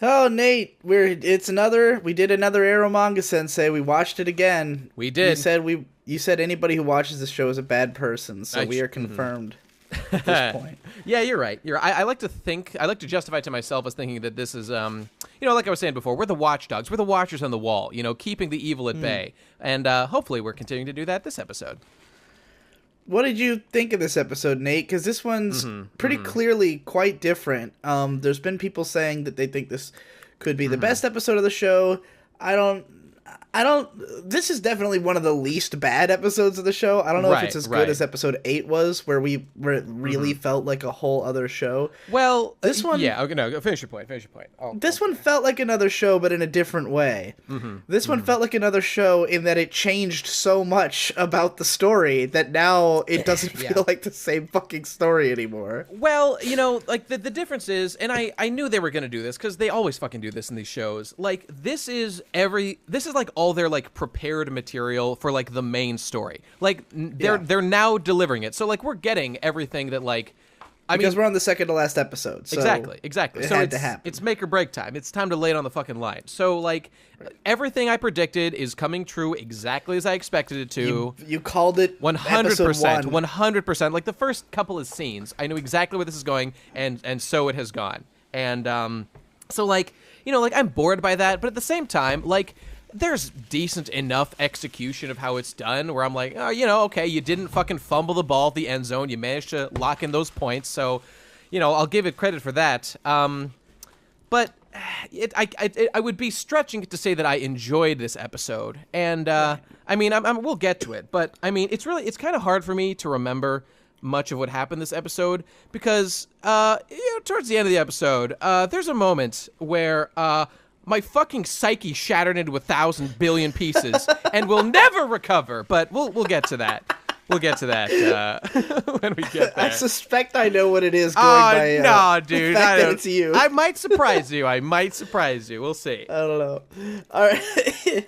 Oh, Nate, we did another Eromanga sensei. We watched it again. We did. You said anybody who watches this show is a bad person, so we are confirmed at this point. Yeah, you're right. I like to justify it to myself as thinking that this is, like I was saying before, we're the watchdogs. We're the watchers on the wall, keeping the evil at bay. And hopefully we're continuing to do that this episode. What did you think of this episode, Nate? Because this one's pretty clearly quite different. There's been people saying that they think this could be the best episode of the show. I don't. This is definitely one of the least bad episodes of the show. I don't know if it's as good as episode 8 was, where it really felt like a whole other show. Well, this one, yeah. Okay, no, finish your point. This one felt like another show, but in a different way. This one felt like another show in that it changed so much about the story that now it doesn't feel like the same fucking story anymore. Well, like the difference is, and I knew they were gonna do this because they always fucking do this in these shows. Like this is like all their like prepared material for like the main story. Like they're now delivering it. So like we're getting everything that like because we're on the second to last episode. So exactly. It so had to happen. It's make or break time. It's time to lay it on the fucking line. So like everything I predicted is coming true exactly as I expected it to. You called it 100%. 100%. Like the first couple of scenes, I knew exactly where this is going, and so it has gone. And so like like I'm bored by that, but at the same time, like there's decent enough execution of how it's done where I'm like, oh, okay, you didn't fucking fumble the ball at the end zone. You managed to lock in those points. So, I'll give it credit for that. But I would be stretching it to say that I enjoyed this episode. And, I mean, we'll get to it. But, I mean, it's kind of hard for me to remember much of what happened this episode because, towards the end of the episode, there's a moment where, my fucking psyche shattered into 1,000 billion pieces and will never recover. But we'll get to that. We'll get to that when we get there. I suspect I know what it is going by no, dude, the fact that it's you. I might surprise you. We'll see. I don't know. All right.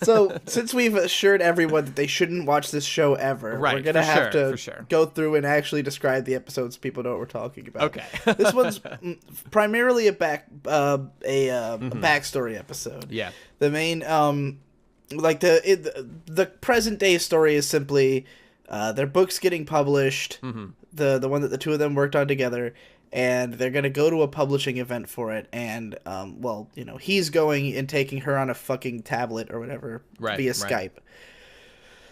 So, since we've assured everyone that they shouldn't watch this show ever, we're going to have to go through and actually describe the episodes so people know what we're talking about. Okay. This one's primarily a backstory episode. Yeah. The main the present day story is simply their book's getting published, the one that the two of them worked on together, and they're going to go to a publishing event for it, and, he's going and taking her on a fucking tablet or whatever via Skype.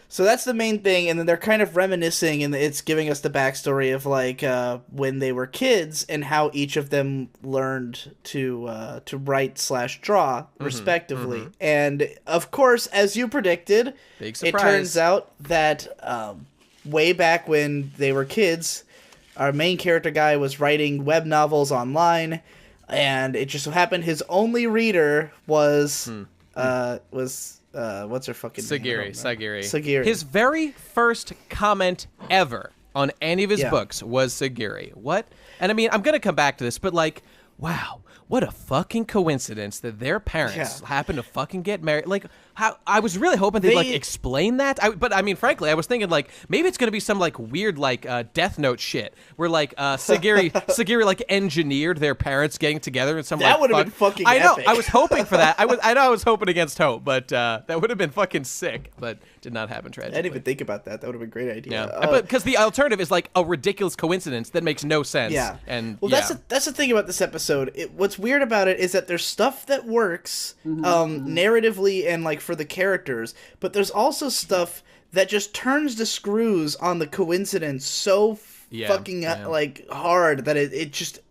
So that's the main thing, and then they're kind of reminiscing, and it's giving us the backstory of, like, when they were kids, and how each of them learned to write/draw, respectively. And, of course, as you predicted, big surprise. It turns out that way back when they were kids, our main character guy was writing web novels online, and it just so happened his only reader was what's her fucking name? Sagiri. His very first comment ever on any of his books was Sagiri. What? And I mean, I'm going to come back to this, but like, wow, what a fucking coincidence that their parents happen to fucking get married. Like, how I was really hoping they'd like explain that. But I mean, frankly, I was thinking like maybe it's gonna be some like weird like Death Note shit where like Sagiri like engineered their parents getting together and some that would have been fucking. I know. Epic. I was hoping for that. I was hoping against hope, but that would have been fucking sick. But did not happen tragically. I didn't even think about that. That would have been a great idea. Yeah, but because the alternative is like a ridiculous coincidence that makes no sense. Yeah, and that's the thing about this episode. What's weird about it is that there's stuff that works narratively and like for the characters, but there's also stuff that just turns the screws on the coincidence so fucking like hard that it just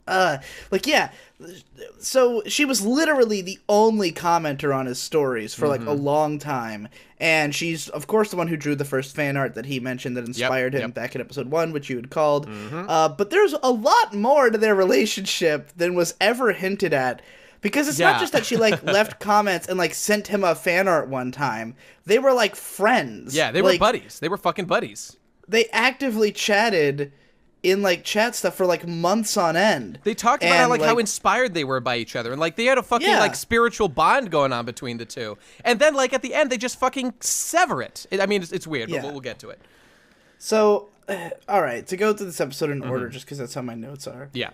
so she was literally the only commenter on his stories for like a long time, and she's of course the one who drew the first fan art that he mentioned that inspired him back in episode 1, which you had called. But there's a lot more to their relationship than was ever hinted at. Because it's not just that she, like, left comments and, like, sent him a fan art one time. They were, like, friends. Yeah, they were buddies. They were fucking buddies. They actively chatted in, like, chat stuff for, like, months on end. They talked about, how inspired they were by each other. And, like, they had a fucking, like, spiritual bond going on between the two. And then, like, at the end, they just fucking sever it. I mean, it's weird, but we'll get to it. So, all right, to go through this episode in order, just because that's how my notes are. Yeah.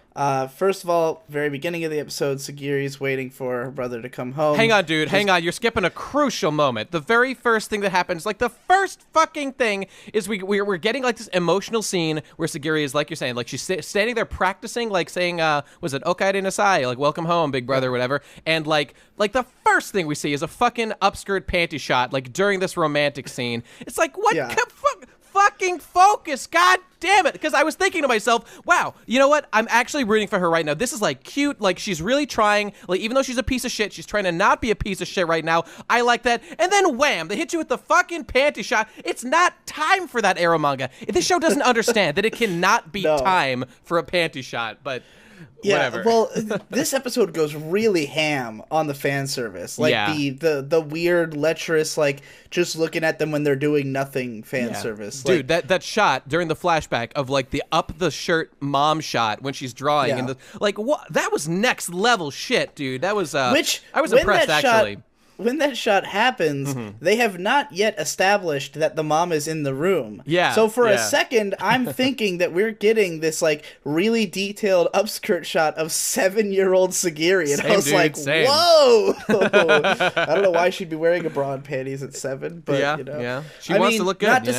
First of all, very beginning of the episode, Sagiri's waiting for her brother to come home. Hang on, dude. Hang on. You're skipping a crucial moment. The very first thing that happens, like the first fucking thing, is we're getting like this emotional scene where Sagiri is, like you're saying, like she's standing there practicing, like saying, was it Okaide Nasai, like welcome home, big brother, whatever. And like the first thing we see is a fucking upskirt panty shot, like during this romantic scene. It's like, what? Yeah. Fucking focus, god damn it. Because I was thinking to myself, wow, you know what, I'm actually rooting for her right now. This is like cute, like she's really trying, like even though she's a piece of shit, she's trying to not be a piece of shit right now. I like that. And then wham, they hit you with the fucking panty shot. It's not time for that Eromanga. This show doesn't understand that it cannot be time for a panty shot, but whatever. Well, this episode goes really ham on the fan service. Like the weird, lecherous, like just looking at them when they're doing nothing fan service. Dude, that shot during the flashback of like the up the shirt mom shot when she's drawing and like what, that was next level shit, dude. That was which I was impressed actually. When that shot happens, they have not yet established that the mom is in the room. Yeah. So for a second, I'm thinking that we're getting this like really detailed upskirt shot of 7-year-old Sagiri, and I was like, whoa! I don't know why she'd be wearing a bra and panties at 7, but you know, she wants to look good. Not to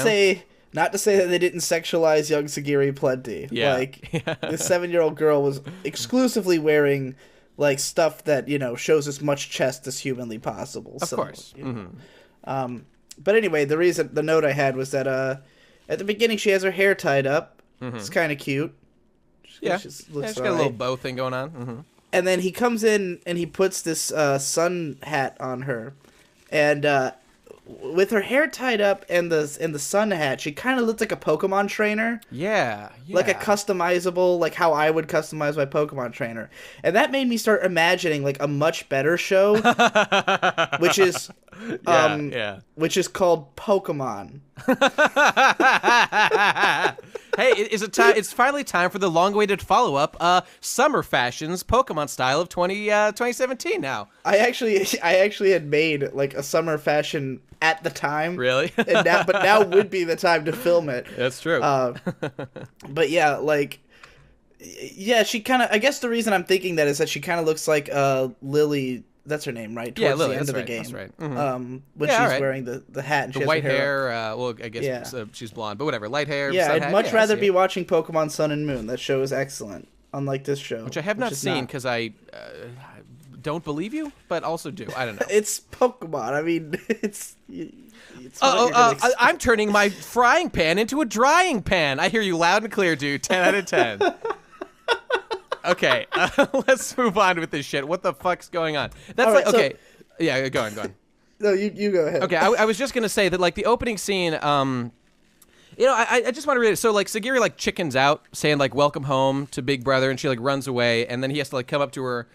say that they didn't sexualize young Sagiri plenty. Yeah. Like this 7-year-old girl was exclusively wearing like stuff that, you know, shows as much chest as humanly possible. Of course. You know. But anyway, the note I had was that at the beginning she has her hair tied up. It's kind of cute. She's got a little bow thing going on. And then he comes in and he puts this sun hat on her, and with her hair tied up and the sun hat, she kind of looks like a Pokemon trainer. Yeah. Like a customizable, like how I would customize my Pokemon trainer. And that made me start imagining like a much better show, which is which is called Pokemon. Hey, it's finally time for the long-awaited follow-up, Summer Fashions Pokemon Style of 2017 now. I actually had made like a summer fashion at the time. Really? But now would be the time to film it. That's true. But yeah, like, yeah, she kind of, I guess the reason I'm thinking that is that she kind of looks like Lily. That's her name, right? Towards the end of the game. That's right. When she's wearing the hat and the she has white her hair. Well, I guess she's blonde, but whatever. Light hair. Yeah, I'd much rather be watching Pokemon Sun and Moon. That show is excellent, unlike this show, which I have not seen because I don't believe you, but also do. I don't know. It's Pokemon. I mean, it's I'm turning my frying pan into a drying pan. I hear you loud and clear, dude. 10 out of 10. Okay, let's move on with this shit. What the fuck's going on? That's right, okay. Yeah, go on. No, you go ahead. Okay, I was just gonna say that like the opening scene, you know, I just want to read it. So like Sagiri like chickens out, saying like "Welcome home" to Big Brother, and she like runs away, and then he has to like come up to her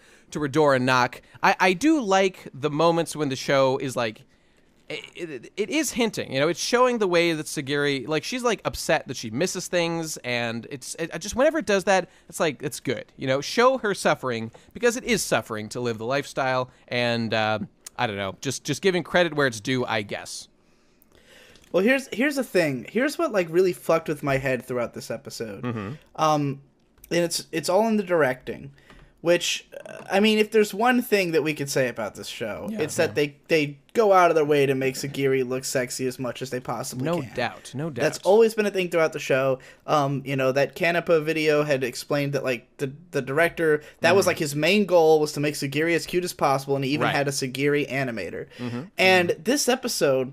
door and knock. I do like the moments when the show is like. It is hinting, you know, it's showing the way that Sagiri, like, she's, like, upset that she misses things, and I just, whenever it does that, it's like, it's good, you know, show her suffering, because it is suffering to live the lifestyle, and, I don't know, just giving credit where it's due, I guess. Well, here's the thing, here's what, like, really fucked with my head throughout this episode, and it's all in the directing. Which, I mean, if there's one thing that we could say about this show, it's that they go out of their way to make Sagiri look sexy as much as they possibly can. No doubt. That's always been a thing throughout the show. You know, that Canepa video had explained that, like, the director, that was, like, his main goal was to make Sagiri as cute as possible, and he even had a Sagiri animator. And this episode,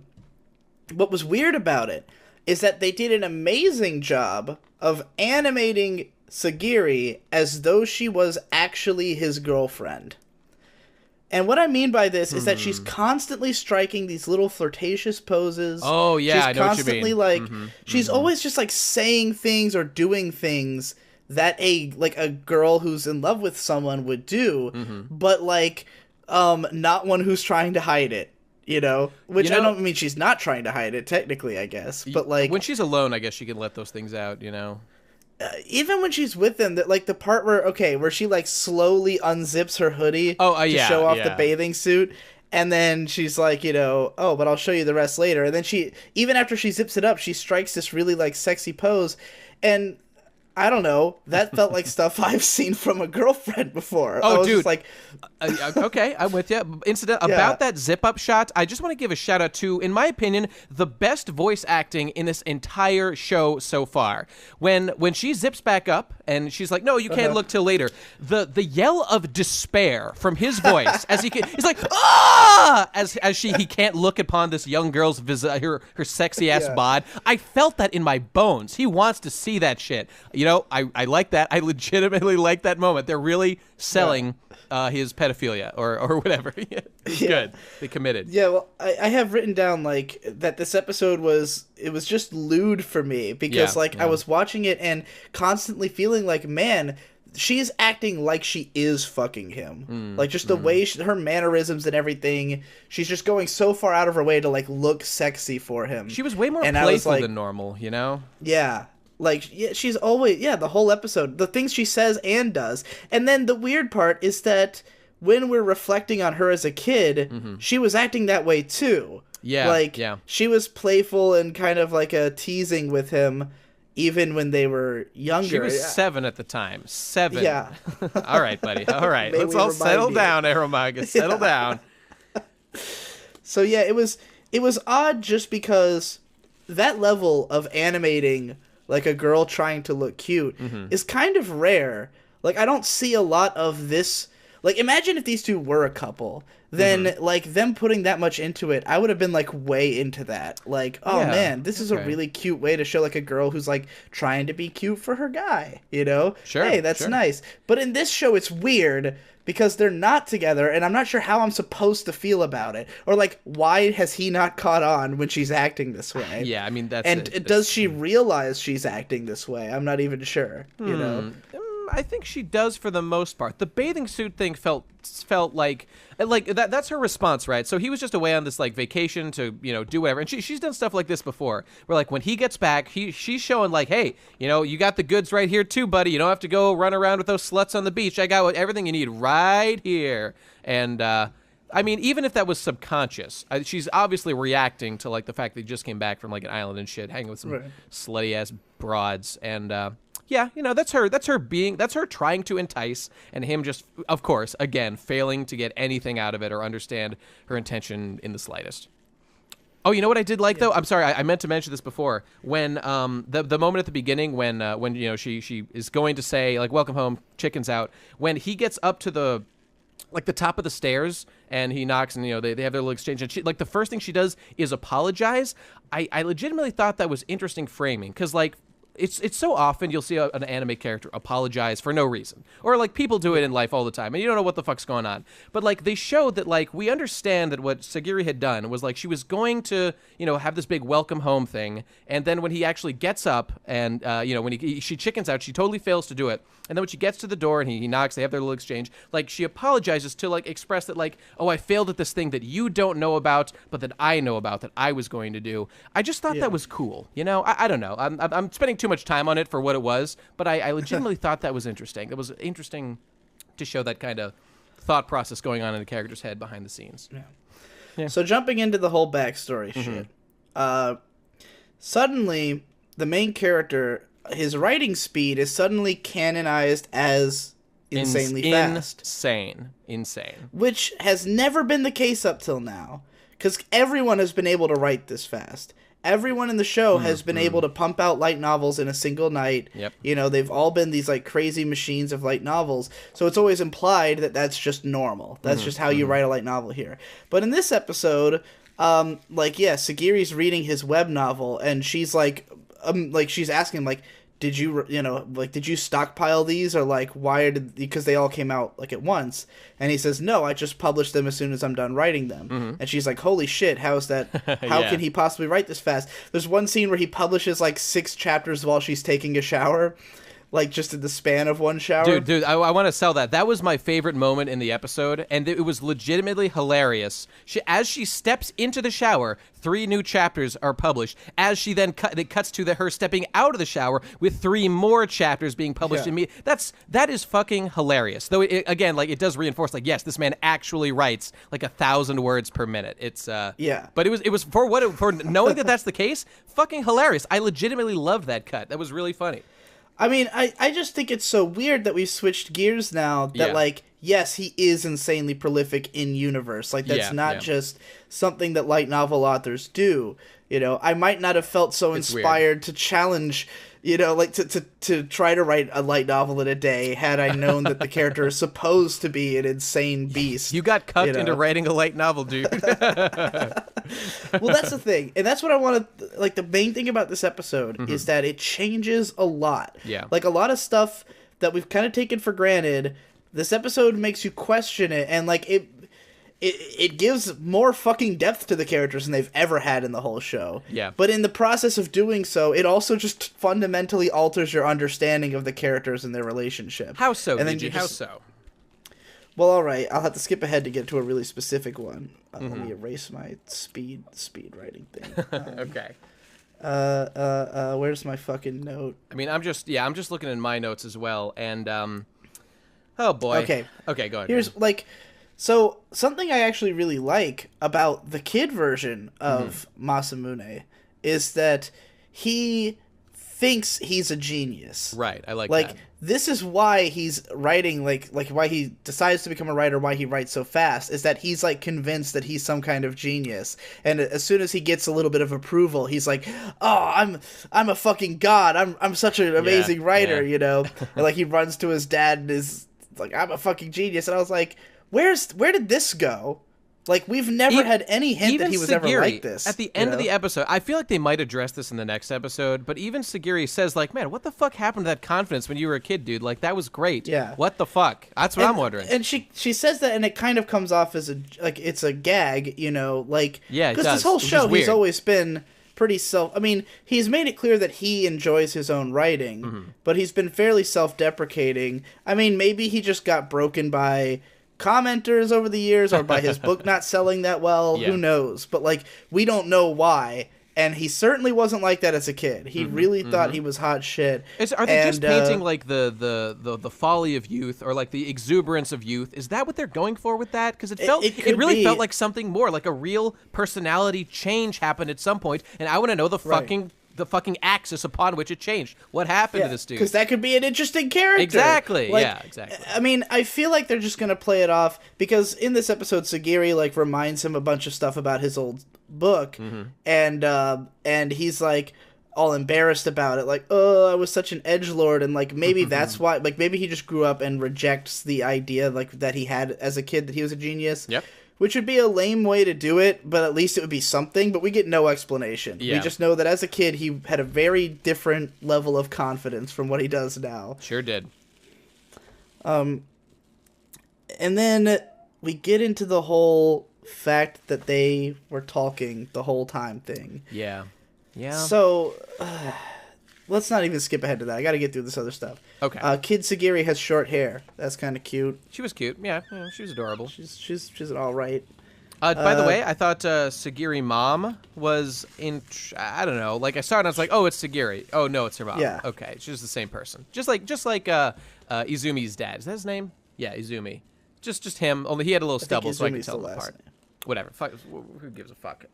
what was weird about it is that they did an amazing job of animating Sagiri as though she was actually his girlfriend. And what I mean by this is that she's constantly striking these little flirtatious poses. Oh, yeah, she's I know constantly, what you mean. like, she's always just, like, saying things or doing things that a girl who's in love with someone would do, but, like, not one who's trying to hide it. You know, which I don't mean she's not trying to hide it, technically, I guess. But, like, when she's alone, I guess she can let those things out, you know? Even when she's with them, that like the part where she like slowly unzips her hoodie to show off the bathing suit, And then she's like, oh, but I'll show you the rest later. And then even after she zips it up, she strikes this really like sexy pose. And I don't know, that felt like stuff I've seen from a girlfriend before. Oh, I was dude. just like, okay, I'm with you. About that zip-up shot, I just want to give a shout-out to, in my opinion, the best voice acting in this entire show so far. When she zips back up, and she's like, no, you can't look till later, the yell of despair from his voice, as he's like, ah! As he can't look upon this young girl's her sexy-ass bod. I felt that in my bones. He wants to see that shit. I like that. I legitimately like that moment. They're really selling his pedophilia or whatever. Good. They committed. Yeah, well, I have written down like that this episode was just lewd for me because I was watching it and constantly feeling like, man, she's acting like she is fucking him. Like just the way her mannerisms and everything, she's just going so far out of her way to like look sexy for him. She was way more playful than normal, Yeah. Like, she's always, the whole episode, the things she says and does. And then the weird part is that when we're reflecting on her as a kid, she was acting that way too. Yeah. She was playful and kind of like a teasing with him even when they were younger. She was 7 at the time. 7. Yeah. All right, buddy. All right. Let's all settle down, Eromanga. Settle down. So, yeah, it was odd just because that level of animating like a girl trying to look cute is kind of rare. Like, I don't see a lot of this. Like, imagine if these two were a couple. Then, like, them putting that much into it, I would have been, like, way into that. Like, oh, man, this is a really cute way to show, like, a girl who's, like, trying to be cute for her guy, Sure. Hey, that's nice. But in this show, it's weird because they're not together, and I'm not sure how I'm supposed to feel about it. Or, like, why has he not caught on when she's acting this way? Yeah, I mean, that's does she realize she's acting this way? I'm not even sure, I think she does for the most part. The bathing suit thing felt like that's her response, right? So he was just away on this like vacation to do whatever, and she's done stuff like this before. Where like when he gets back, she's showing like, hey, you got the goods right here too, buddy. You don't have to go run around with those sluts on the beach. I got everything you need right here. And I mean, even if that was subconscious, she's obviously reacting to like the fact that he just came back from like an island and shit, hanging with some slutty ass broads, and yeah, that's her trying to entice, and him just, of course, again, failing to get anything out of it or understand her intention in the slightest. Oh, you know what I did like though? I'm sorry, I meant to mention this before. When the moment at the beginning when she is going to say like welcome home, chicken's out. When he gets up to the top of the stairs and he knocks and they have their little exchange, and she, like the first thing she does is apologize. I legitimately thought that was interesting framing because like. It's so often you'll see an anime character apologize for no reason. Or, like, people do it in life all the time, and you don't know what the fuck's going on. But, like, they showed that, like, we understand that what Sagiri had done was, like, she was going to, have this big welcome home thing, and then when he actually gets up and, when she chickens out, she totally fails to do it. And then when she gets to the door and he knocks, they have their little exchange, like, she apologizes to, like, express that, like, oh, I failed at this thing that you don't know about, but that I know about, that I was going to do. I just thought that was cool, I don't know. I'm spending too much time on it for what it was, but I legitimately thought that was interesting. It was interesting to show that kind of thought process going on in a character's head behind the scenes. Yeah. So jumping into the whole backstory shit, suddenly the main character, his writing speed is suddenly canonized as insanely fast. Insane. Which has never been the case up till now, because everyone has been able to write this fast. Everyone in the show has been able to pump out light novels in a single night. Yep. They've all been these like crazy machines of light novels. So it's always implied that that's just normal. That's just how you write a light novel here. But in this episode, Sagiri's reading his web novel, and she's she's asking him, like, did you stockpile these, or like because they all came out like at once? And he says, no, I just published them as soon as I'm done writing them. And she's like, holy shit, how is that? How can he possibly write this fast? There's one scene where he publishes like 6 chapters while she's taking a shower. like just in the span of one shower. Dude, I want to sell that. That was my favorite moment in the episode, and it was legitimately hilarious. As she steps into the shower, 3 new chapters are published. As she then it cuts to her stepping out of the shower with 3 more chapters being published. That is fucking hilarious. Though again, like, it does reinforce, like, yes, this man actually writes like 1,000 words per minute. It's but it was for knowing that that's the case, fucking hilarious. I legitimately loved that cut. That was really funny. I mean, I just think it's so weird that we've switched gears now that, like, yes, he is insanely prolific in universe. Like, that's not just something that light novel authors do. You know, I might not have felt so inspired to challenge, you know, like to try to write a light novel in a day had I known that the character is supposed to be an insane beast. You got cucked into writing a light novel, dude. Well, that's the thing. And that's what I want to, like, the main thing about this episode is that it changes a lot. Yeah. Like, a lot of stuff that we've kind of taken for granted, this episode makes you question it, and, like, it gives more fucking depth to the characters than they've ever had in the whole show. Yeah. But in the process of doing so, it also just fundamentally alters your understanding of the characters and their relationship. How so, and then How so? Well, all right. I'll have to skip ahead to get to a really specific one. Let me erase my speed writing thing. Okay. Where's my fucking note? I mean, I'm just looking in my notes as well, and oh boy. Okay, go ahead. Here's so something I actually really like about the kid version of Masamune is that he thinks he's a genius. Right, I like that. This is why he's writing, like why he decides to become a writer, why he writes so fast, is that he's, like, convinced that he's some kind of genius. And as soon as he gets a little bit of approval, he's like, oh, I'm a fucking god. I'm such an amazing writer, you know? And, like, he runs to his dad and is like, I'm a fucking genius. And I was like, where did this go? Like, we've never had any hint that he was ever like this. At the end of the episode, I feel like they might address this in the next episode, but even Sagiri says, like, man, what the fuck happened to that confidence when you were a kid, dude? Like, that was great. Yeah. What the fuck? That's what I'm wondering. And she says that, and it kind of comes off as it's a gag, you know, like, yeah, because this whole show he's always been pretty I mean, he's made it clear that he enjoys his own writing, but he's been fairly self-deprecating. I mean, maybe he just got broken by commenters over the years or by his book not selling that well. Who knows? But, like, we don't know why. And he certainly wasn't like that as a kid. He really thought he was hot shit. Are they just painting, like, the folly of youth or, like, the exuberance of youth? Is that what they're going for with that? Because it really felt like something more, like a real personality change happened at some point, and I want to know the fucking axis upon which it changed. What happened to this dude? Because that could be an interesting character. Exactly. Like, yeah, exactly. I mean, I feel like they're just gonna play it off because in this episode, Sagiri, like, reminds him a bunch of stuff about his old book, and he's, like, all embarrassed about it, like, oh, I was such an edgelord, and, like, maybe that's why, like, maybe he just grew up and rejects the idea, like, that he had as a kid that he was a genius. Yep. Which would be a lame way to do it, but at least it would be something, but we get no explanation. Yeah. We just know that as a kid, he had a very different level of confidence from what he does now. Sure did. And then we get into the whole fact that they were talking the whole time thing. Yeah. Yeah. So, let's not even skip ahead to that. I gotta get through this other stuff. Okay. Kid Sagiri has short hair. That's kind of cute. She was cute. Yeah, she was adorable. She's an all right. By the way, I thought Sagiri mom was I don't know. Like, I saw it and I was like, oh, it's Sagiri. Oh no, it's her mom. Yeah. Okay, she's the same person. Just like Izumi's dad. Is that his name? Yeah, Izumi. Just him. Only he had a little stubble, so I could tell them apart. Whatever. Fuck. Who gives a fuck?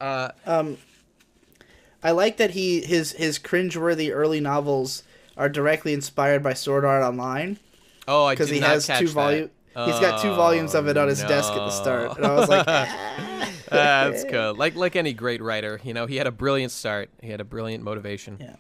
I like that his cringeworthy early novels are directly inspired by Sword Art Online. Oh, I did not catch that. Because he has 2 volumes. He's got 2 volumes of it on his desk at the start, and I was like, that's cool. Like any great writer, you know, he had a brilliant start. He had a brilliant motivation. Yeah.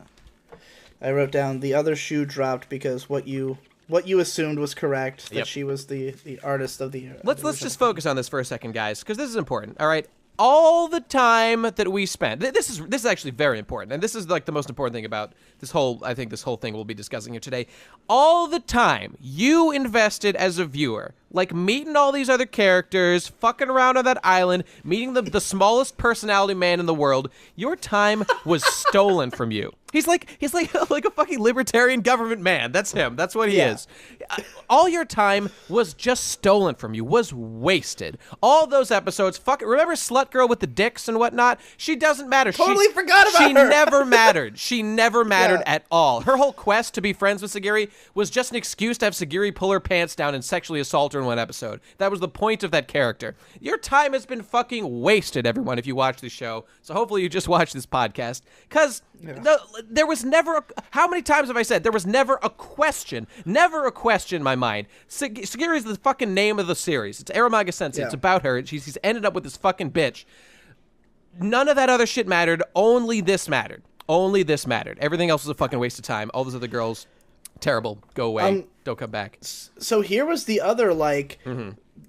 I wrote down the other shoe dropped because what you assumed was correct, that she was the artist of the. Let's just focus on this for a second, guys, because this is important. All right. All the time that we spent, this is actually very important, and this is like the most important thing about this whole, I think this whole thing we'll be discussing here today. All the time you invested as a viewer, like meeting all these other characters, fucking around on that island, meeting the smallest personality man in the world, your time was stolen from you. He's like like a fucking libertarian government man. That's him. That's what he is. All your time was just stolen from you. Was wasted. All those episodes. Fuck. Remember Slut Girl with the dicks and whatnot? She doesn't matter. Totally forgot about her. She never mattered. She never mattered at all. Her whole quest to be friends with Sagiri was just an excuse to have Sagiri pull her pants down and sexually assault her in one episode. That was the point of that character. Your time has been fucking wasted, everyone, if you watch this show. So hopefully you just watch this podcast. Because there was never how many times have I said there was never a question in my mind. Sagiri is the fucking name of the series. It's Eromanga Sensei. It's about her. She's ended up with this fucking bitch. None of that other shit mattered. Only this mattered. Everything else was a fucking waste of time. All those other girls, terrible. Go away. Don't come back. So here was the other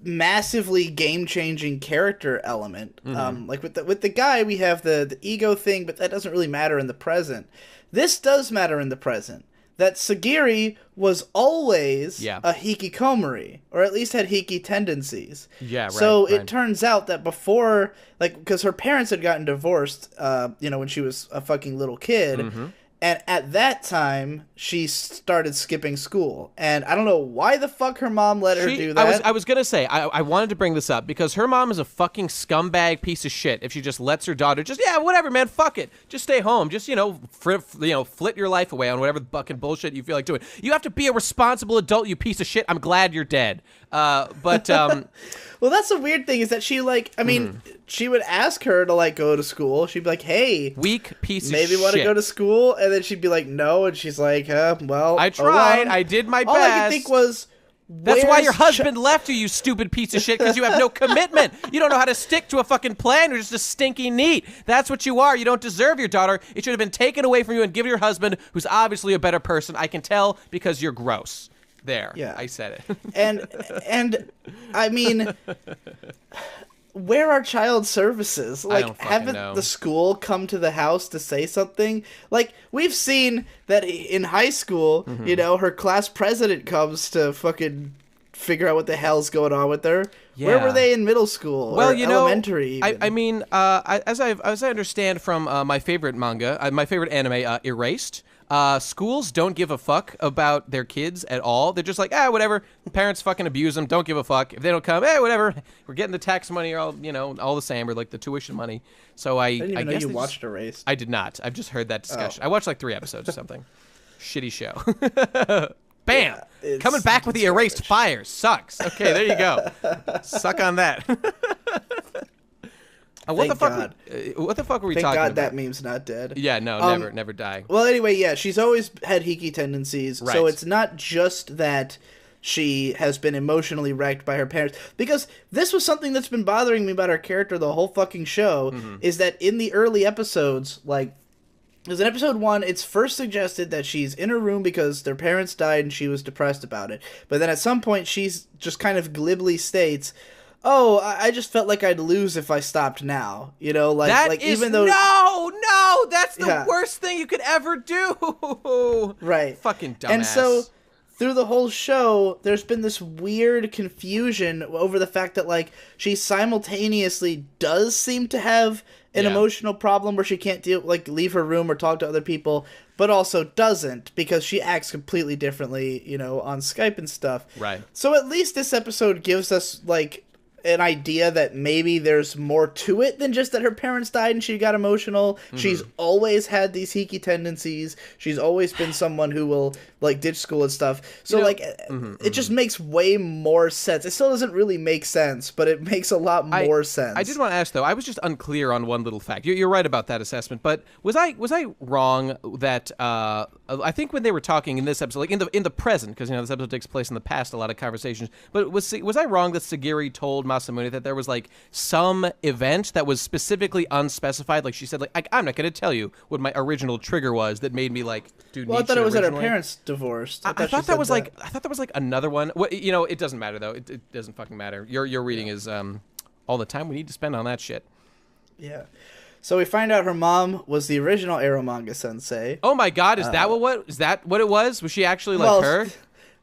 massively game-changing character element. Like with the guy, we have the ego thing, but that doesn't really matter in the present. This does matter in the present. That Sagiri was always a hikikomori, or at least had hiki tendencies. Yeah, right. So it turns out that before, because her parents had gotten divorced, when she was a fucking little kid, and at that time, she started skipping school. And I don't know why the fuck her mom let her do that. I was going to say, I wanted to bring this up because her mom is a fucking scumbag piece of shit if she just lets her daughter whatever, man, fuck it. Just stay home. Just, flit your life away on whatever fucking bullshit you feel like doing. You have to be a responsible adult, you piece of shit. I'm glad you're dead. Well, that's the weird thing is that she, she would ask her to, go to school. She'd be like, hey. Weak piece of shit. Maybe want to go to school? And then she'd be like, no. And she's like, well. I tried. I did my best. All I could think was, that's why your husband left you stupid piece of shit, because you have no commitment. You don't know how to stick to a fucking plan. You're just a stinky neat. That's what you are. You don't deserve your daughter. It should have been taken away from you and given to your husband, who's obviously a better person. I can tell because you're gross. There. Yeah. I said it. and I mean, where are child services? Haven't the school come to the house to say something? We've seen that in high school, her class president comes to fucking figure out what the hell's going on with her. Yeah. Where were they in middle school? Well, elementary. I mean, as I understand from my favorite manga, my favorite anime, Erased. Schools don't give a fuck about their kids at all. They're just like, whatever. Parents fucking abuse them. Don't give a fuck. If they don't come, whatever. We're getting the tax money, all the same, or the tuition money. So I didn't even know guess you watched Erased. I did not. I've just heard that discussion. I watched 3 episodes or something. Shitty show. Bam! Yeah, coming back with the Erased fire. Sucks. Okay, there you go. Suck on that. What the fuck were we talking about? Thank God that meme's not dead. Yeah, no, never die. Well, anyway, yeah, she's always had hiki tendencies, right. So it's not just that she has been emotionally wrecked by her parents. Because this was something that's been bothering me about her character the whole fucking show, is that in the early episodes, because in episode 1, it's first suggested that she's in her room because their parents died and she was depressed about it. But then at some point, she's just kind of glibly states, oh, I just felt like I'd lose if I stopped now. No, that's the worst thing you could ever do. Right. Fucking dumbass. And so through the whole show, there's been this weird confusion over the fact that, she simultaneously does seem to have an emotional problem where she can't leave her room or talk to other people, but also doesn't because she acts completely differently, on Skype and stuff. Right. So at least this episode gives us, an idea that maybe there's more to it than just that her parents died and she got emotional. She's always had these hiki tendencies. She's always been someone who will ditch school and stuff. So it just makes way more sense. It still doesn't really make sense, but it makes a lot more sense. I did want to ask though. I was just unclear on one little fact. You're right about that assessment, but was I wrong that I think when they were talking in this episode, in the present, because this episode takes place in the past, a lot of conversations. But was I wrong that Sagiri told Masamune that there was some event that was specifically unspecified? She said I'm not going to tell you what my original trigger was that made me do. Well, I thought it was that her parents divorced. I thought that was I thought there was another one. Well, it doesn't matter though. It doesn't fucking matter. Your reading is all the time we need to spend on that shit. Yeah. So we find out her mom was the original Eromanga sensei. Oh my God! Is that what it was? Was she actually her?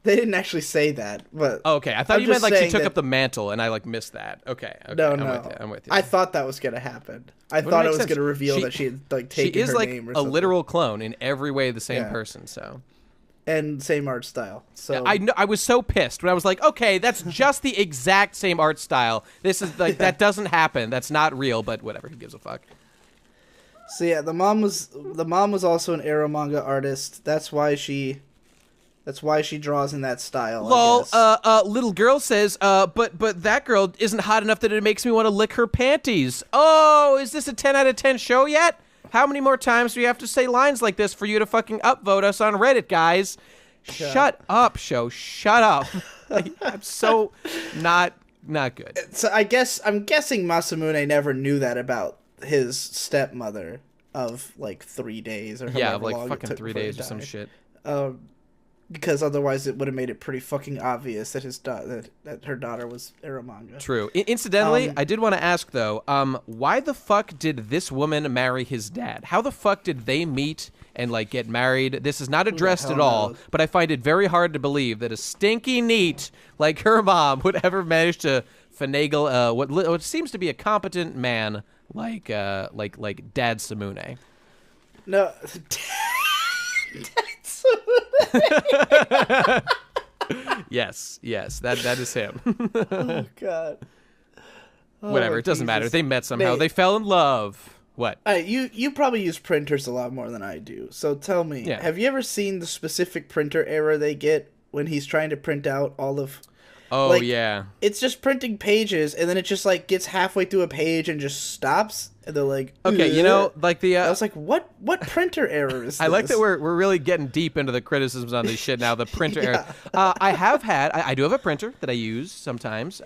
They didn't actually say that, but Oh, okay. I thought I'm you meant just like she saying took that- up the mantle, and I like missed that. Okay. No, I'm no. with you. I'm with you. I thought that was gonna happen. I Well, thought it makes was sense. gonna reveal that she had like She taken is her like name or a something. literal clone in every way, the same Yeah. person. So And same art style. So I was so pissed when I was like, okay, that's just the exact same art style. This is like that doesn't happen. That's not real. But whatever. Who gives a fuck? So yeah, the mom was also an Eromanga artist. That's why she draws in that style. Lol, I guess. little girl says, but that girl isn't hot enough that it makes me want to lick her panties. Oh, is this a 10 out of 10 show yet? How many more times do we have to say lines like this for you to fucking upvote us on Reddit, guys? Yeah. Shut up, show. Shut up. I'm so not good. So I'm guessing Masamune never knew that about his stepmother of like 3 days or Yeah, however like long it fucking took 3 before he days or some died. shit. Because otherwise it would have made it pretty fucking obvious that that her daughter was Eromanga. True. Incidentally, I did want to ask though, why the fuck did this woman marry his dad? How the fuck did they meet and like get married? This is not addressed hell at all, knows? but I find it very hard to believe that a stinky neat like her mom would ever manage to finagle what seems to be a competent man like Dad Samune. No. Yes, that is him. Oh god. Whatever, it doesn't matter. Jesus. They met somehow. Nate. They fell in love. What? You probably use printers a lot more than I do. So tell me, Yeah. have you ever seen the specific printer error they get when he's trying to print out all of? Oh like, yeah. It's just printing pages, and then it just like gets halfway through a page and just stops, and they're like, Okay, you know, like the I was like, what printer error is this? I like that we're really getting deep into the criticisms on this shit now. The printer error. I do have a printer that I use sometimes.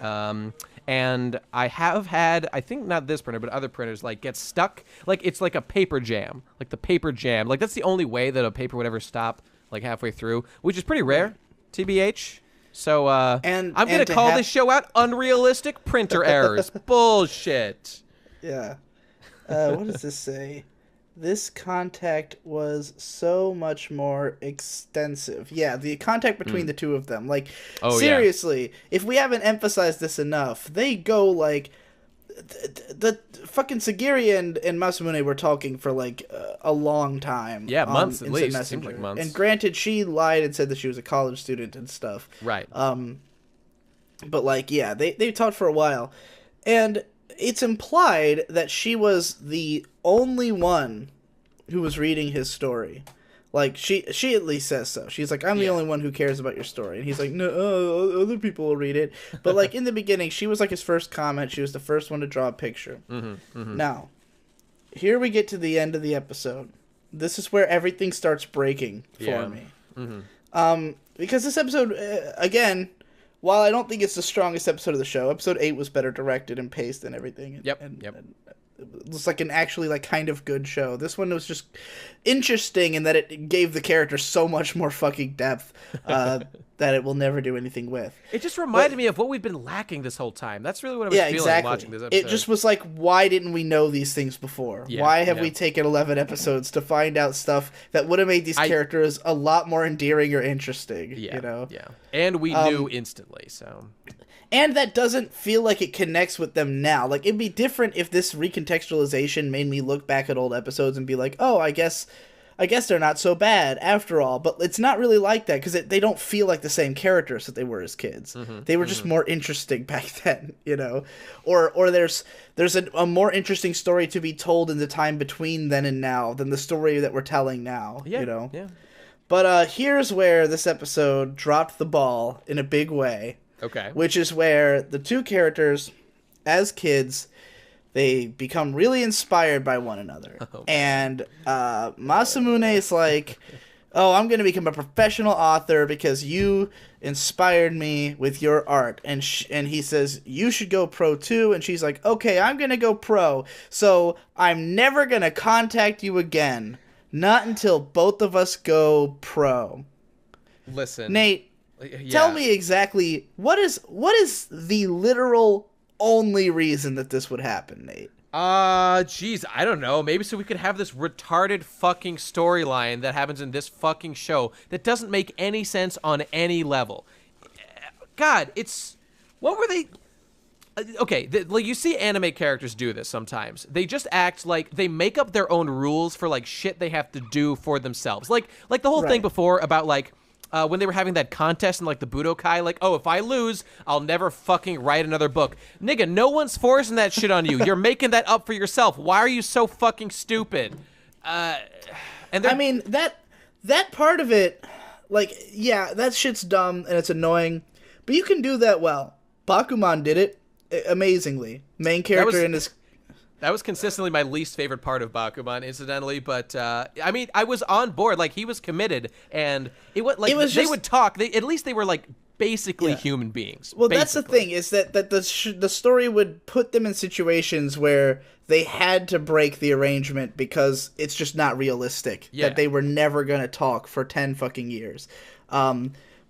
And I have had, I think not this printer, but other printers like get stuck. Like it's like a paper jam, like the paper jam. Like that's the only way that a paper would ever stop like halfway through, which is pretty rare, TBH. So And I'm gonna to call have- this show out unrealistic printer errors. Bullshit. Yeah. What does this say? This contact was so much more extensive. Yeah, the contact between the two of them. Like, Oh, seriously, if we haven't emphasized this enough, they go, like... The fucking Sagiri and Masamune were talking for, like, a long time. Yeah, on months at Instant least. Messenger. Seems like months. And granted, she lied and said that she was a college student and stuff. Right. But, like, yeah, they talked for a while. And it's implied that she was the only one who was reading his story. Like, she at least says so. She's like, I'm the only one who cares about your story. And he's like, no, other people will read it. But, like, in the beginning, she was, like, his first comment. She was the first one to draw a picture. Now, here we get to the end of the episode. This is where everything starts breaking for me. Because this episode, again... While I don't think it's the strongest episode of the show, episode 8 was better directed and paced and everything. Yep. And it was like an actually like kind of good show. This one was just interesting in that it gave the character so much more fucking depth that it will never do anything with. It just reminded me of what we've been lacking this whole time. That's really what I was feeling watching this episode. It just was like, why didn't we know these things before? Yeah, Why have we taken 11 episodes to find out stuff that would have made these characters a lot more endearing or interesting? Yeah, you know? Yeah. And we knew instantly, so... And that doesn't feel like it connects with them now. Like, it'd be different if this recontextualization made me look back at old episodes and be like, oh, I guess they're not so bad after all. But it's not really like that, because they don't feel like the same characters that they were as kids. They were just more interesting back then, you know? Or there's a more interesting story to be told in the time between then and now than the story that we're telling now, you know? Yeah. But here's where this episode dropped the ball in a big way. Okay. Which is where the two characters, as kids, they become really inspired by one another. Oh. And Masamune is like, oh, I'm going to become a professional author because you inspired me with your art. And he says, you should go pro too. And she's like, okay, I'm going to go pro. So I'm never going to contact you again. Not until both of us go pro. Listen. Nate. Yeah. Tell me exactly what is the literal only reason that this would happen, Nate? Geez, I don't know. Maybe so we could have this retarded fucking storyline that happens in this fucking show that doesn't make any sense on any level. God, what were they? Okay, like you see anime characters do this sometimes. They just act like they make up their own rules for like shit they have to do for themselves. Like the whole thing before about like when they were having that contest in like the Budokai, like, oh, if I lose, I'll never fucking write another book. Nigga, no one's forcing that shit on you. You're making that up for yourself. Why are you so fucking stupid? I mean, that part of it, like, yeah, that shit's dumb and it's annoying, but you can do that well. Bakuman did it amazingly. Main character in his... That was consistently my least favorite part of Bakuman, incidentally. But I mean, I was on board. Like he was committed, and they would talk. At least they were like basically human beings. Well, that's the thing is that the story would put them in situations where they had to break the arrangement because it's just not realistic that they were never gonna talk for 10 fucking years.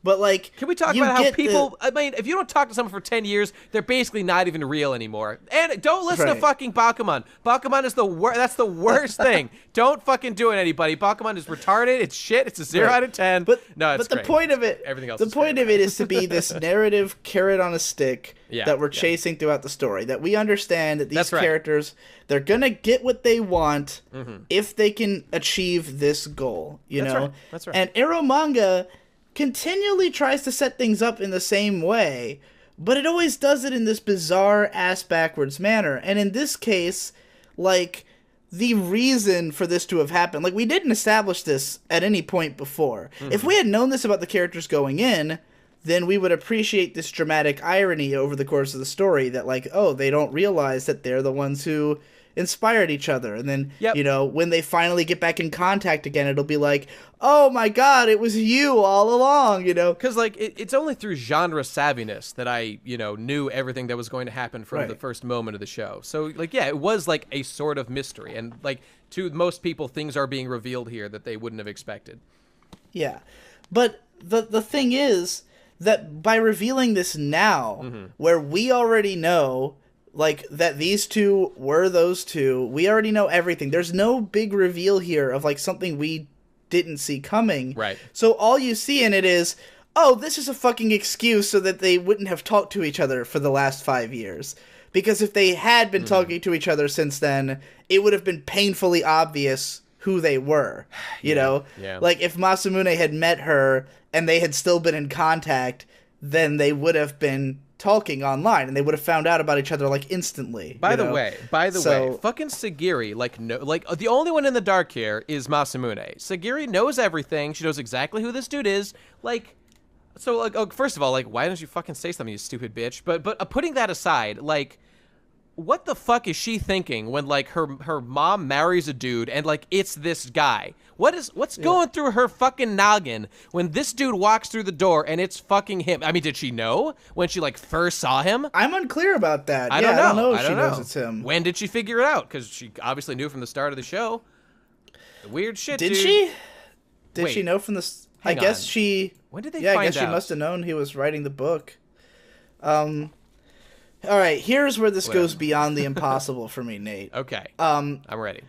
But, like... Can we talk about how people... I mean, if you don't talk to someone for 10 years, they're basically not even real anymore. And don't listen to fucking Bakuman. Bakuman is the worst... That's the worst thing. Don't fucking do it, anybody. Bakuman is retarded. It's shit. It's a 0 out of 10. But the point of it... Everything else The point of it is to be this narrative carrot on a stick that we're chasing throughout the story. That we understand that these characters... They're gonna get what they want if they can achieve this goal, you know? That's right. And Eromanga continually tries to set things up in the same way, but it always does it in this bizarre ass-backwards manner. And in this case, like, the reason for this to have happened, like, we didn't establish this at any point before. If we had known this about the characters going in, then we would appreciate this dramatic irony over the course of the story that, like, oh, they don't realize that they're the ones who inspired each other. And then, you know, when they finally get back in contact again, it'll be like, oh my god, it was you all along, you know? Because, like, it's only through genre savviness that I, you know, knew everything that was going to happen from the first moment of the show. So, like, yeah, it was, like, a sort of mystery. And, like, to most people, things are being revealed here that they wouldn't have expected. Yeah. But the thing is that by revealing this now, where we already know... like, that these two were those two. We already know everything. There's no big reveal here of, like, something we didn't see coming. Right. So all you see in it is, oh, this is a fucking excuse so that they wouldn't have talked to each other for the last 5 years. Because if they had been talking to each other since then, it would have been painfully obvious who they were. You know? Yeah. Like, if Masamune had met her and they had still been in contact, then they would have been... talking online, and they would have found out about each other like instantly. By the way, fucking Sagiri, like the only one in the dark here is Masamune. Sagiri knows everything. She knows exactly who this dude is. Like, so like, oh, first of all, like, why don't you fucking say something, you stupid bitch? But putting that aside, like, what the fuck is she thinking when like her mom marries a dude and like it's this guy? What's going through her fucking noggin when this dude walks through the door and it's fucking him? I mean, did she know when she like first saw him? I'm unclear about that. I don't know if she knows it's him. When did she figure it out? Because she obviously knew from the start of the show. Weird shit, Did dude. she? Did she know from the... I guess on. she... When did they find out? Yeah, I guess she must have known he was writing the book. All right, here's where this goes beyond the impossible for me, Nate. Okay. I'm ready.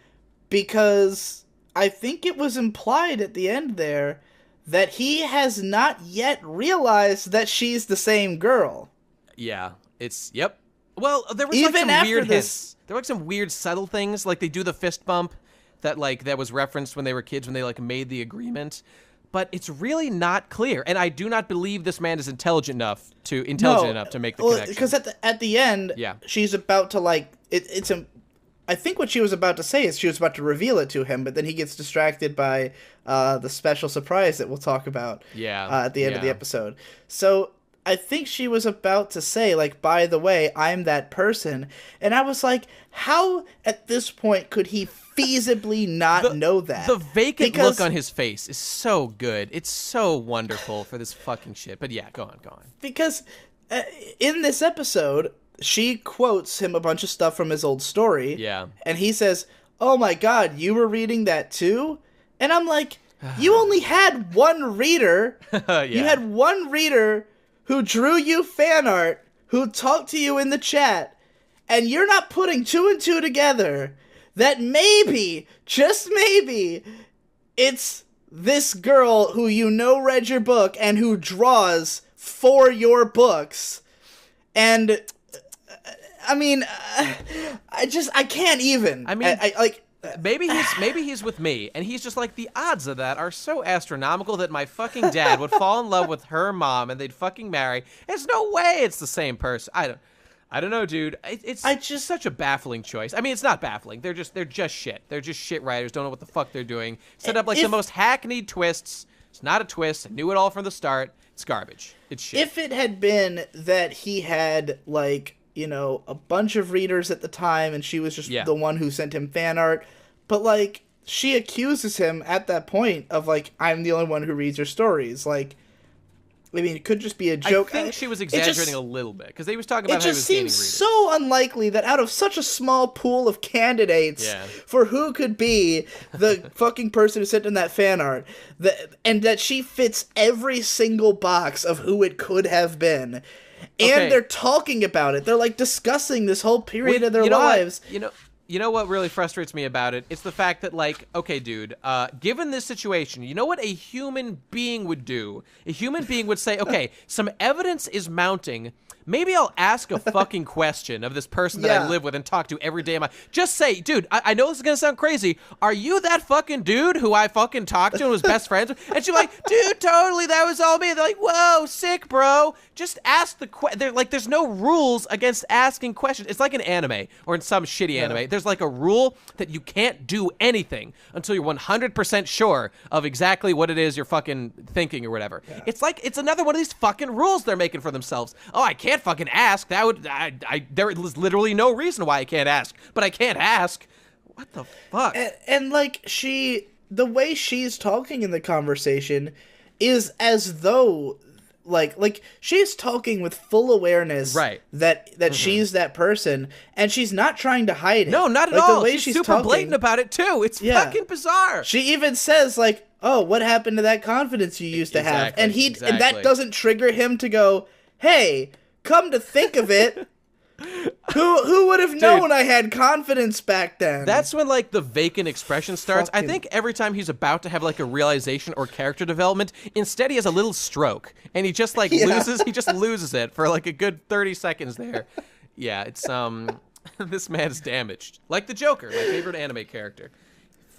Because I think it was implied at the end there that he has not yet realized that she's the same girl. Yeah, yep. Well, there was even like some after weird this. hints. There were like some weird subtle things, like they do the fist bump that was referenced when they were kids when they like made the agreement. But it's really not clear, and I do not believe this man is intelligent enough to make the connection. Because at the end, she's about to like I think what she was about to say is she was about to reveal it to him, but then he gets distracted by the special surprise that we'll talk about. At the end of the episode. So I think she was about to say, like, by the way, I'm that person. And I was like, how at this point could he feasibly not know that? The vacant look on his face is so good. It's so wonderful for this fucking shit. But yeah, go on. Because in this episode, she quotes him a bunch of stuff from his old story. Yeah. And he says, oh my god, you were reading that too? And I'm like, you only had one reader. You had one reader who drew you fan art, who talked to you in the chat, and you're not putting two and two together that maybe, just maybe, it's this girl who you know read your book and who draws for your books. And I mean, I can't even. I mean, maybe he's with me, and he's just like, the odds of that are so astronomical that my fucking dad would fall in love with her mom and they'd fucking marry. There's no way it's the same person. I don't know, dude. It's just such a baffling choice. I mean, it's not baffling. They're just shit. They're just shit writers. Don't know what the fuck they're doing. Set up like the most hackneyed twists. It's not a twist. I knew it all from the start. It's garbage. It's shit. If it had been that he had, like, you know, a bunch of readers at the time and she was just the one who sent him fan art, but, like, she accuses him at that point of, like, I'm the only one who reads your stories. Like, I mean, it could just be a joke. I think she was exaggerating a little bit, because they was talking about how he was gaining readers. It just seems so unlikely that out of such a small pool of candidates for who could be the fucking person who sent in that fan art, and that she fits every single box of who it could have been. And they're talking about it. They're, like, discussing this whole period of their lives. You know what really frustrates me about it? It's the fact that, like, okay, dude, given this situation, you know what a human being would do? A human being would say, okay, some evidence is mounting. Maybe I'll ask a fucking question of this person that I live with and talk to every day of my... Just say, dude, I know this is going to sound crazy. Are you that fucking dude who I fucking talked to and was best friends with? And she's like, dude, totally, that was all me. And they're like, whoa, sick, bro. Just ask the question. Like, there's no rules against asking questions. It's like an anime, or in some shitty anime. There's like a rule that you can't do anything until you're 100% sure of exactly what it is you're fucking thinking or whatever. It's like, it's another one of these fucking rules they're making for themselves. Oh, I can't fucking ask. That would there is literally no reason why I can't ask, but I can't ask. What the fuck? And like, the way she's talking in the conversation is as though like she's talking with full awareness that she's that person, and she's not trying to hide it. No, not at all. She's super talking, blatant about it too. It's fucking bizarre. She even says, like, oh, what happened to that confidence you used to have? And and that doesn't trigger him to go, hey, come to think of it, who would have known I had confidence back then? That's when, like, the vacant expression starts. I think every time he's about to have, like, a realization or character development, instead he has a little stroke, and he just, like, loses it for, like, a good 30 seconds there. Yeah, it's, this man's damaged. Like the Joker, my favorite anime character.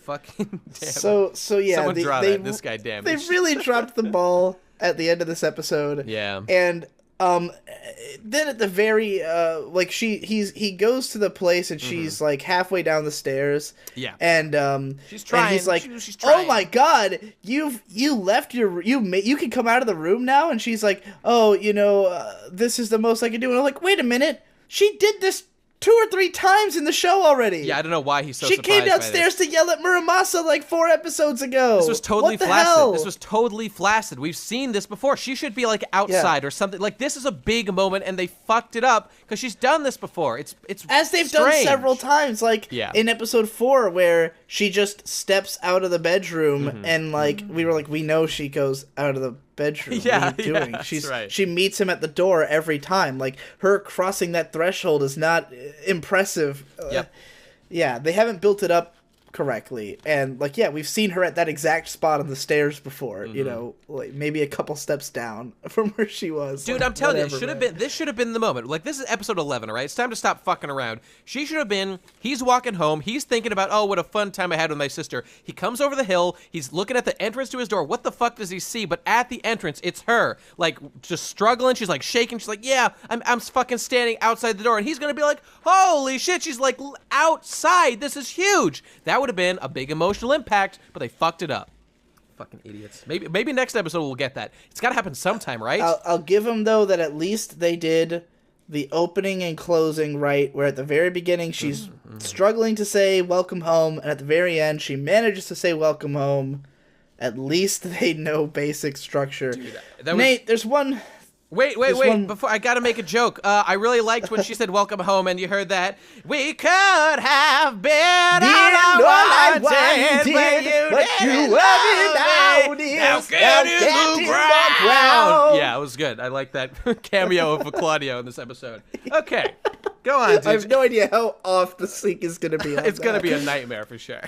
Fucking damn. So yeah, someone draw that. This guy damaged. They really dropped the ball at the end of this episode. Yeah. And then at the very like he goes to the place, and she's like halfway down the stairs. Yeah. And she's trying. And he's like, she's trying. "Oh my God, you left you can come out of the room now." And she's like, "Oh, you know, this is the most I can do." And I'm like, "Wait a minute, she did this 2 or 3 times in the show already." Yeah, I don't know why he's so She surprised came downstairs to yell at Muramasa like 4 episodes ago. This was totally what the flaccid. hell? This was totally flaccid. We've seen this before. She should be like outside or something. Like, this is a big moment, and they fucked it up because she's done this before. It's as they've done several times, like in episode 4, where she just steps out of the bedroom, and like we were like, we know she goes out of the bedroom. Yeah, what are you doing? That's right. She meets him at the door every time. Like, her crossing that threshold is not impressive. Yep. Yeah, they haven't built it up correctly, and like, yeah, we've seen her at that exact spot on the stairs before. You know, like maybe a couple steps down from where she was. Dude, like, I'm telling you, whatever, this should have been the moment. Like, this is episode 11, all right? It's time to stop fucking around. She should have been, he's walking home, he's thinking about, oh, what a fun time I had with my sister. He comes over the hill, he's looking at the entrance to his door. What the fuck does he see? But at the entrance, it's her, like, just struggling. She's like shaking. She's like, yeah, I'm fucking standing outside the door. And he's gonna be like, holy shit, she's like outside. This is huge. That would have been a big emotional impact, but they fucked it up. Fucking idiots. Maybe next episode we'll get that. It's got to happen sometime, right? I'll give them, though, that at least they did the opening and closing right, where at the very beginning she's struggling to say welcome home, and at the very end she manages to say welcome home. At least they know basic structure. Dude, Nate, there's one... Wait. Before, I gotta make a joke. I really liked when she said welcome home, and you heard that. We could have been on our but you love it now get in the ground. Yeah, it was good. I like that cameo of Claudio in this episode. Okay. Go on, dude. I have no idea how off the sync is going to be. It's going to be a nightmare for sure.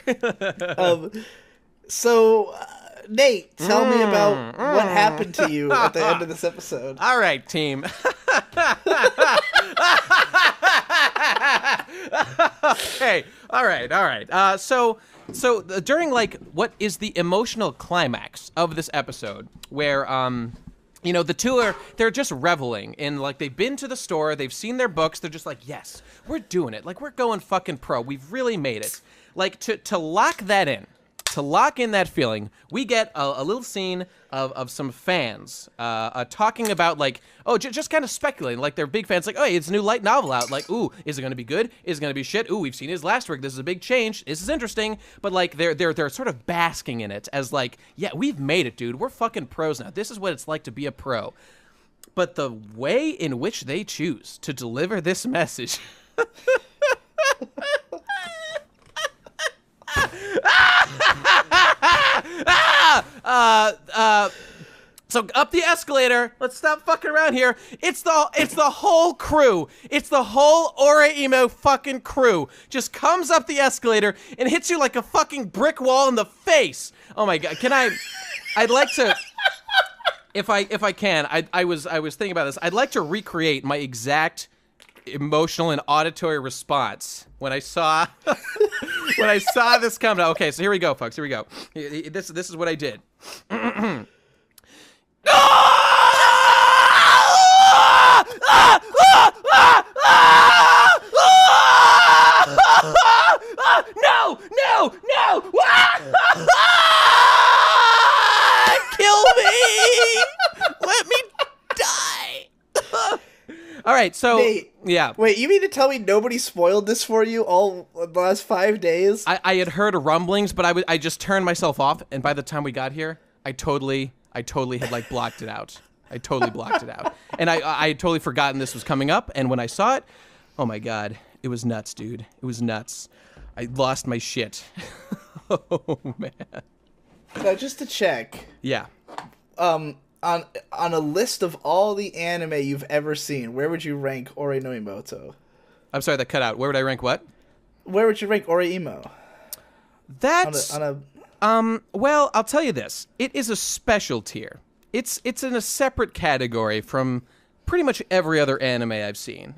So, Nate, tell me about what happened to you at the end of this episode. All right, team. Okay. All right. So during like what is the emotional climax of this episode, where the two they're just reveling in, like, they've been to the store, they've seen their books, they're just like, yes, we're doing it, like, we're going fucking pro, we've really made it. Like, to lock that in. To lock in that feeling, we get a little scene of some fans talking about, like, just kind of speculating, like they're big fans, like, oh, hey, it's a new light novel out, like, ooh, is it going to be good? Is it going to be shit? Ooh, we've seen his last work, this is a big change, this is interesting, but, like, they're sort of basking in it as, like, yeah, we've made it, dude, we're fucking pros now, this is what it's like to be a pro. But the way in which they choose to deliver this message... So up the escalator. Let's stop fucking around here. It's the whole crew. It's the whole Ore-imo fucking crew. Just comes up the escalator and hits you like a fucking brick wall in the face. Oh my god. I'd like to, if I can. I was thinking about this. I'd like to recreate my exact emotional and auditory response when I saw this coming. Okay, so here we go, folks. Here we go. This is what I did. No! Kill me! Let me die! All right, so Nate, yeah. Wait, you mean to tell me nobody spoiled this for you all the last 5 days? I had heard rumblings, but I just turned myself off, and by the time we got here, I totally had, like, blocked it out. I totally blocked it out. And I had totally forgotten this was coming up, and when I saw it, oh my god, it was nuts, dude. It was nuts. I lost my shit. Oh, man. Now, just to check. Yeah. On a list of all the anime you've ever seen, where would you rank Ore no Imoto? I'm sorry, that cut out. Where would I rank what? Where would you rank Ore-imo? That's... well, I'll tell you this. It is a special tier. It's in a separate category from pretty much every other anime I've seen.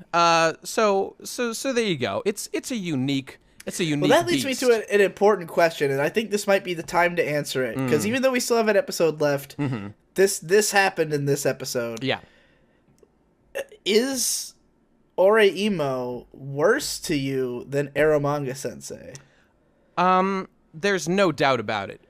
So there you go. It's a unique Well, that leads me to an important question, and I think this might be the time to answer it, because even though we still have an episode left, this happened in this episode. Yeah. Is Ore-imo worse to you than Eromanga sensei? There's no doubt about it.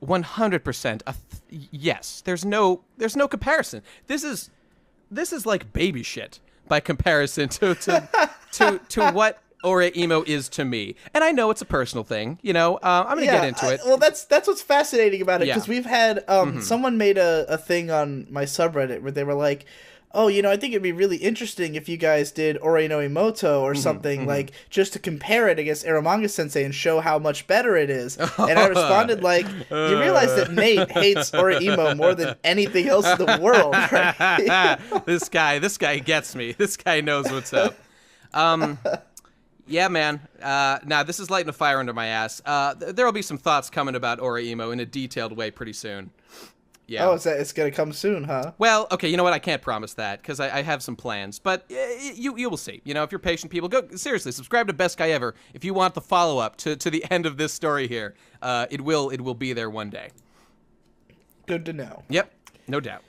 100%. Yes. There's no comparison. This is like baby shit by comparison to what Ore-imo is to me. And I know it's a personal thing, I'm going to get into it. Well, that's what's fascinating about it, because we've had someone made a thing on my subreddit where they were like, oh, I think it'd be really interesting if you guys did Ore no Imoto or something, like, just to compare it against Eromanga sensei and show how much better it is. And I responded like, you realize that Nate hates Ore-imo more than anything else in the world, right? This guy gets me. This guy knows what's up. Yeah, man. Now, this is lighting a fire under my ass. There will be some thoughts coming about Ore-imo in a detailed way pretty soon. Yeah. Oh, it's going to come soon, huh? Well, okay, you know what? I can't promise that, because I have some plans. But you will see. If you're patient people, go seriously, subscribe to Best Guy Ever if you want the follow-up to the end of this story here. It will be there one day. Good to know. Yep, no doubt.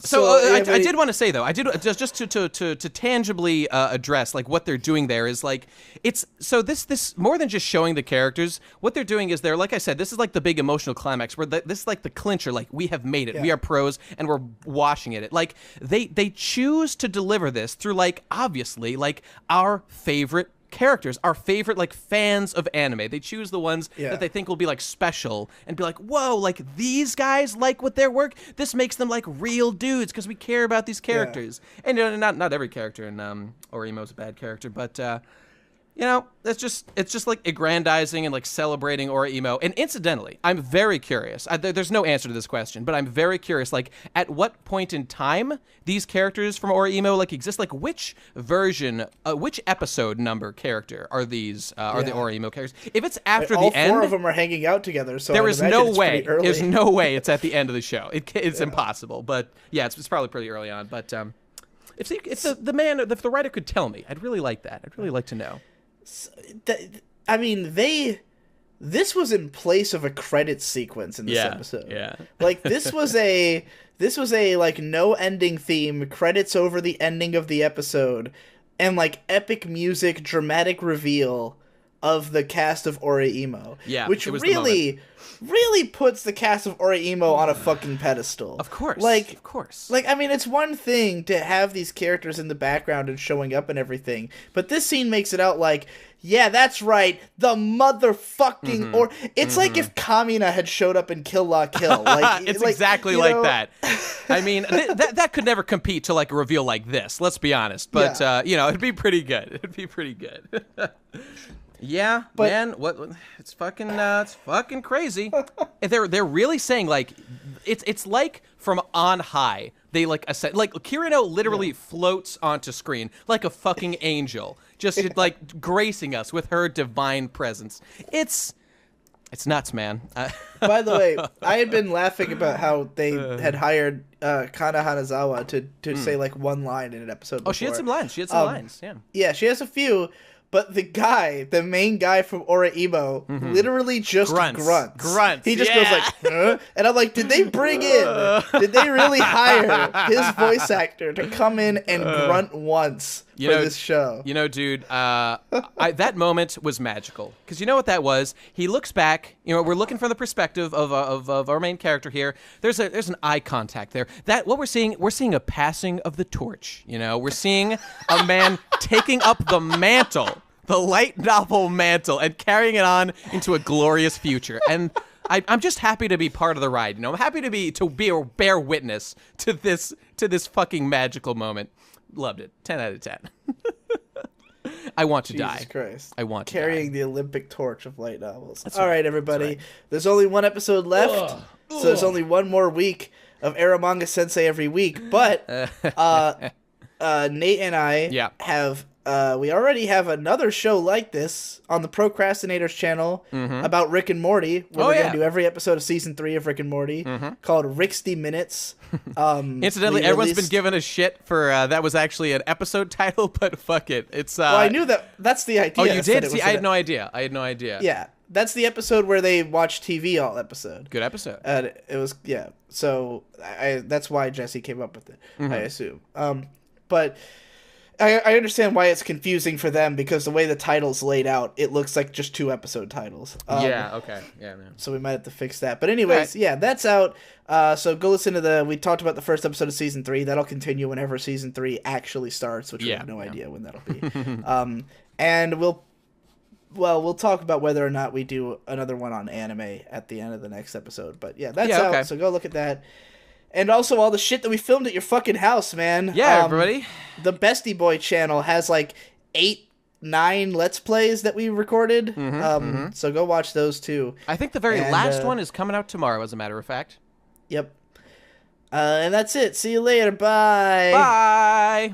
So I did want to say, though, I did just to tangibly address, like, what they're doing there is, like, it's so this more than just showing the characters. What they're doing is like I said, this is like the big emotional climax where this is like the clincher, like, we have made it, we are pros, and we're washing it. Like, they choose to deliver this through, like, obviously, like, our favorite characters, our favorite, like, fans of anime. They choose the ones that they think will be, like, special and be like, whoa, like, these guys like what their work, this makes them, like, real dudes because we care about these characters. And not every character in Ore-imo is a bad character, but You know, it's just like aggrandizing and like celebrating Orihime. And incidentally, I'm very curious. There's no answer to this question, but I'm very curious. Like, at what point in time these characters from Orihime like exist? Like, which version, which episode number character are these? Are the Orihime characters? If it's after the end, all 4 of them are hanging out together. So there is no way. There's no way it's at the end of the show. It's impossible. But yeah, it's probably pretty early on. But if the writer could tell me, I'd really like that. I'd really like to know. I mean, this was in place of a credit sequence in this episode. Yeah. Like, this was a like no ending theme, credits over the ending of the episode, and like epic music, dramatic reveal of the cast of Orihime. Yeah, which really puts the cast of Orihime on a fucking pedestal. Of course. Like, of course. Like, I mean, it's one thing to have these characters in the background and showing up and everything, but this scene makes it out like, yeah, that's right, the motherfucking or it's like if Kamina had showed up in Kill La Kill. Like, it's like, exactly like that. I mean, that could never compete to like a reveal like this. Let's be honest. But you know, it'd be pretty good. It'd be pretty good. Yeah, but, man, it's fucking crazy. They're really saying like it's like from on high. They like ascend, like Kirino literally floats onto screen like a fucking angel, just like gracing us with her divine presence. It's nuts, man. By the way, I had been laughing about how they had hired Kana Hanazawa to say like one line in an episode before. Oh, she had some lines. Yeah. Yeah, she has a few. But the main guy from Orihime, literally just grunts. He just goes like, huh? And I'm like, did they did they really hire his voice actor to come in and grunt once for this show? You know, dude, that moment was magical. Because you know what that was? He looks back, you know, we're looking from the perspective of our main character here. There's an eye contact there. What we're seeing a passing of the torch, you know? We're seeing a man taking up the mantle. The light novel mantle and carrying it on into a glorious future. And I'm just happy to be part of the ride. You know, I'm happy to be or bear witness to this fucking magical moment. Loved it. 10 out of 10. I want to die. Jesus Christ. I want to carrying die. the Olympic torch of light novels. That's All right, right. everybody. Right. There's only one episode left, so there's only one more week of Eromanga Sensei every week. But Nate and I have. We already have another show like this on the Procrastinators channel about Rick and Morty, where we're going to do every episode of season 3 of Rick and Morty, called Ricksty Minutes. Incidentally, everyone's been giving us shit for that was actually an episode title, but fuck it. It's well, I knew that's the idea. Oh, you did? See, I had no idea. Yeah, that's the episode where they watch TV all episode. Good episode. It was, yeah. So that's why Jesse came up with it, I assume. But I understand why it's confusing for them, because the way the title's laid out, it looks like just 2 episode titles. Yeah, okay. Yeah, man. So we might have to fix that. But anyways, yeah, that's out. So go listen to we talked about the first episode of season 3. That'll continue whenever season 3 actually starts, which we have no idea when that'll be. And we'll talk about whether or not we do another one on anime at the end of the next episode. But yeah, that's out. So go look at that. And also all the shit that we filmed at your fucking house, man. Yeah, everybody. The Bestie Boy channel has like 8-9 Let's Plays that we recorded. So go watch those too. I think the very last one is coming out tomorrow, as a matter of fact. Yep. And that's it. See you later. Bye. Bye.